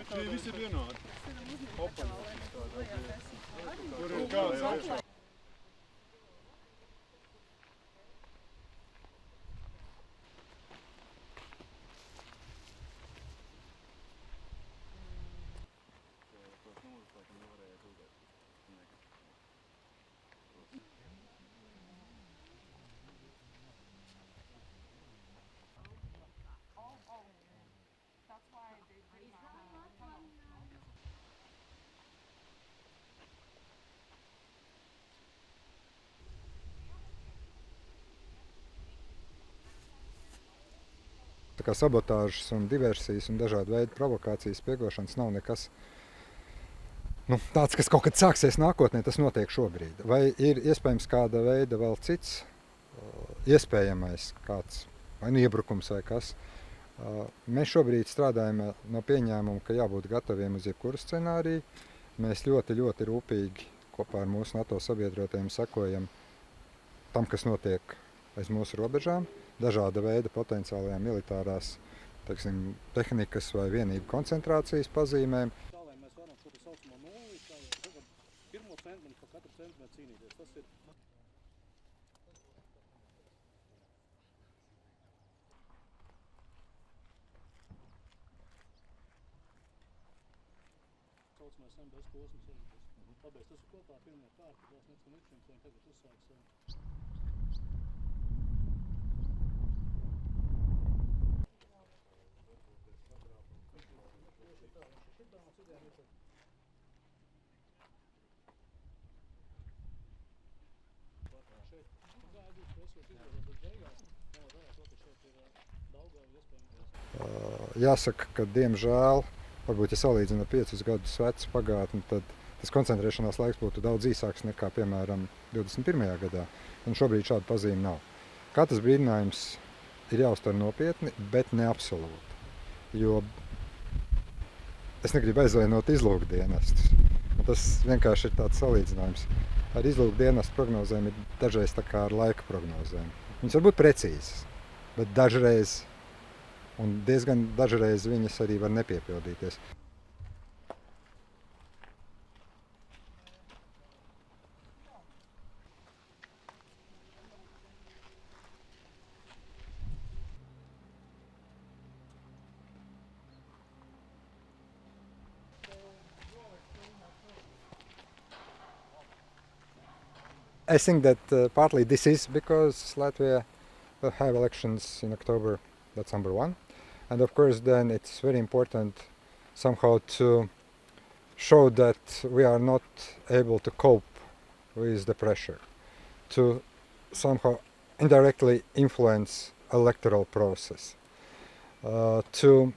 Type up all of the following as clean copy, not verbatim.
Šie visi ir vienādi. Tur ir kāds augšā. Tā kā sabotāžas un diversijas un dažādu veidu provokācijas spiegošanas nav nekas tāds, kas kaut kad sāksies nākotnē, tas notiek šobrīd. Vai ir iespējams kāda veida vēl cits iespējamais kāds vai iebrukums vai kas? Mēs šobrīd strādājam no pieņēmuma, ka jābūt gataviem uz jebkuru scenāriju. Mēs ļoti, ļoti rūpīgi kopā ar mūsu NATO sabiedrotajiem sekojam tam, kas notiek aiz mūsu robežām. Dažāda veida potenciālajām militārās tehnikas vai vienību koncentrācijas pazīmēm. Tā, lai mēs varam šo saucamo nulli, pirmo centimetru pa katru centimetru cīnīties. Tas ir saucamais MBS posms. Pabeidz, tas ir kopā pirmie kārti, tās nec un iekšiem, tagad uzsāks. Jāsaka, ka diemžēl, varbūt ja salīdzina 5 gadus vecu pagātni, tad tas koncentrēšanās laiks būtu daudz īsāks nekā, piemēram, 21. gadā. Un šobrīd šāda pazīme nav. Katrs brīdinājums ir jāuztver nopietni, bet ne absolūti. Jo es negribu aizvainot izlūkdienestus. Tas vienkārši ir tāds salīdzinājums. Ar izlūkdienestu prognozēm ir dažreiz tā kā ar laika prognozēm. Viņas var būt precīzas, bet dažreiz un diezgan dažreiz viņas arī var nepiepildīties. I think that partly this is because Latvia will have elections in October, that's number one. And of course then it's very important somehow to show that we are not able to cope with the pressure, to somehow indirectly influence electoral process, to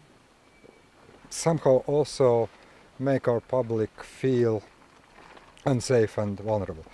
somehow also make our public feel unsafe and vulnerable.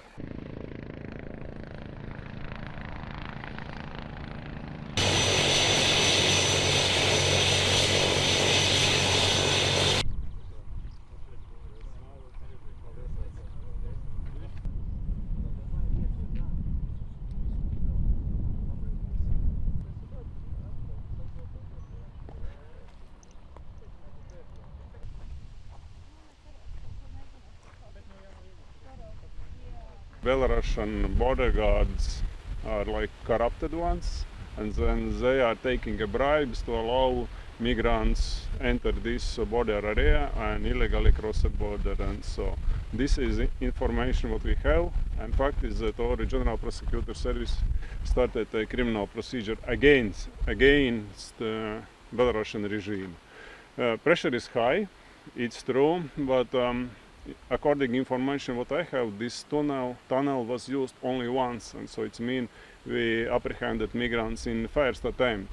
Belarusian border guards are like corrupted ones, and then they are taking bribes to allow migrants enter this border area and illegally cross the border. And so this is information what we have, and fact is that our General Prosecutor Service started a criminal procedure against the Belarusian regime. Pressure is high, it's true, but according to information what I have, this tunnel was used only once, and so it means we apprehended migrants in the first attempt.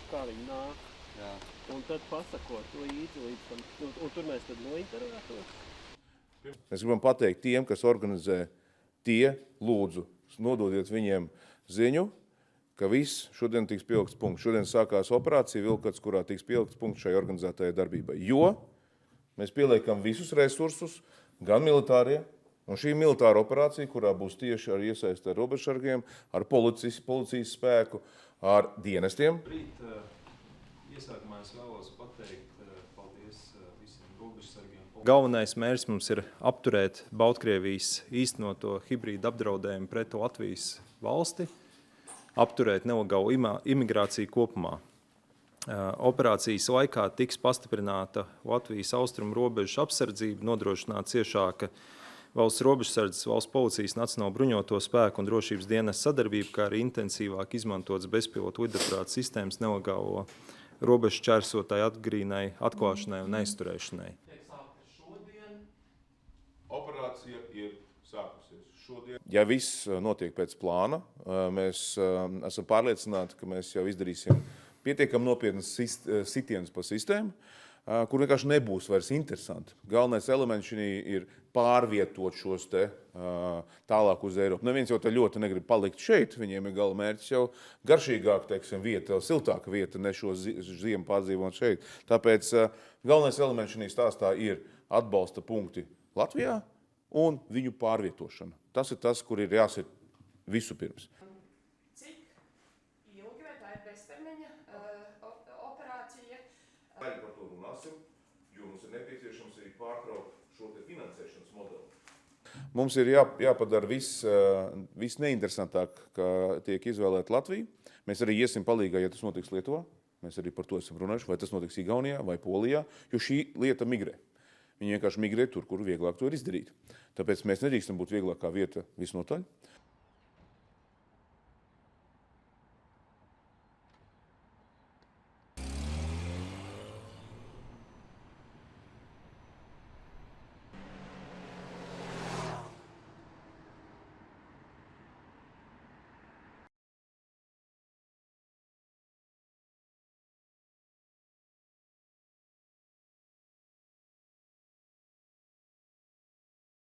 Kā viņi nāk, un tad pasakot līdz tam, un tur mēs tad nointervētos. Mēs gribam pateikt tiem, kas organizē, lūdzu, nododiet viņiem ziņu, ka viss šodien tiks pielikts punkts. Šodien sākās operācija Vilkats, kurā tiks pielikts punkts šai organizētajai darbībai. Jo Mēs pieliekam visus resursus, gan militārie, un šī militāra operācija, kurā būs tieši ar iesaist ar robežsargiem, ar policijas spēku, ar dienestiem. Iesākumā es vēlos pateikt paldies visiem robežsargiem. Galvenais mērķis mums ir apturēt Baltkrievijas īstenoto hibrīdu apdraudējumu pret Latvijas valsti, apturēt nelegālu imigrāciju kopumā. Operācijas laikā tiks pastiprināta Latvijas austrumu robežu apsardzība, nodrošināta ciešāka valsts robežsardzes, valsts policijas, nacionālo bruņoto spēku un drošības dienas sadarbība, kā arī intensīvāk izmantotas bezpilotu lidaparātu sistēmas nelegālo robežu čērsotāju atgrīnai, atklāšanai un aizturēšanai. Operācija ir sākusies šodien. Ja viss notiek pēc plāna, mēs esam pārliecināti, ka mēs jau izdarīsim pietiekami nopietnas sitienas pa sistēmu, kur vienkārši nebūs vairs interesanti. Galvenais elements šī ir pārvietot šos te tālāk uz Eiropu. Neviens jau te ļoti negrib palikt šeit, viņiem ir gala mērķis jau garšīgāk, teiksim, vieta, siltāka vieta, ne šo ziemu pārdzīvot šeit. Tāpēc galvenais elements šī stāstā ir atbalsta punkti Latvijā un viņu pārvietošana. Tas ir tas, kur ir jāsit visu pirms. Par to runāsim, jo mums ir nepieciešams arī pārtraukt šo te finansēšanas modeli. Mums ir jāpadara viss neinteresantāk, ka tiek izvēlēta Latvija. Mēs arī iesim palīgā, ja tas notiks Lietuvā. Mēs arī par to esam runājuši, vai tas notiks Igaunijā vai Polijā, jo šī lieta migrē. Viņi vienkārši migrē tur, kur vieglāk to ir izdarīt. Tāpēc mēs nedrīkstam būt vieglākā vieta visnotaļ.